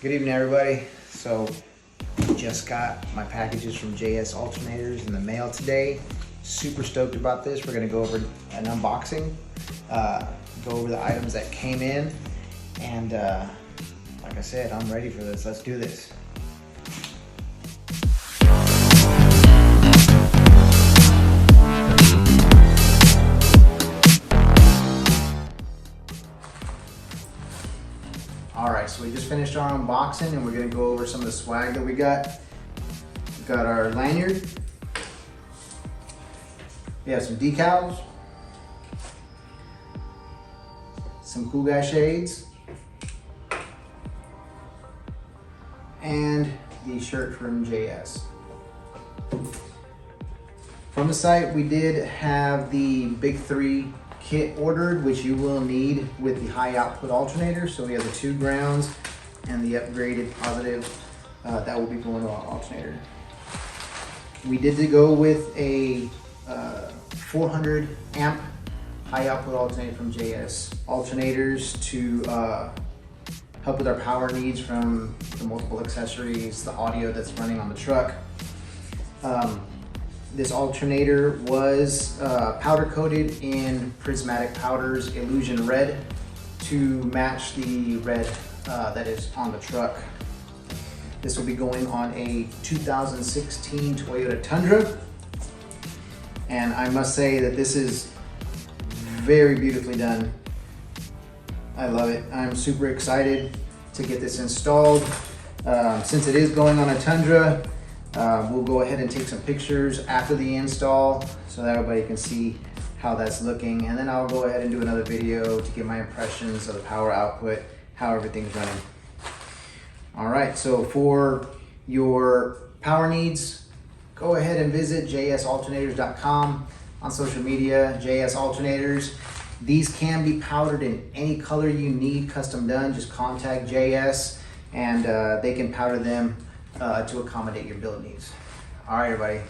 Good evening, everybody. So, just got my packages from JS Alternators in the mail today. Super stoked about this. We're gonna go over an unboxing, go over the items that came in, and like I said, I'm ready for this. Let's do this. All right, so we just finished our unboxing and we're gonna go over some of the swag that we got. We got our lanyard. We have some decals, some cool guy shades, and the shirt from JS. From the site, we did have the big 3 kit ordered, which you will need with the high output alternator. So we have the 2 grounds and the upgraded positive that will be going to our alternator. We did to go with a 400 amp high output alternator from JS Alternators to help with our power needs from the multiple accessories, the audio that's running on the truck. This alternator was powder coated in Prismatic Powder's Illusion Red to match the red that is on the truck. This will be going on a 2016 Toyota Tundra. And I must say that this is very beautifully done. I love it. I'm super excited to get this installed. Since it is going on a Tundra, we'll go ahead and take some pictures after the install so that everybody can see how that's looking. And then I'll go ahead and do another video to get my impressions of the power output, how everything's running. All right, so for your power needs, go ahead and visit jsalternators.com, on social media, JS Alternators. These can be powdered in any color you need, custom done. Just contact JS and they can powder them to accommodate your build needs. All right, everybody.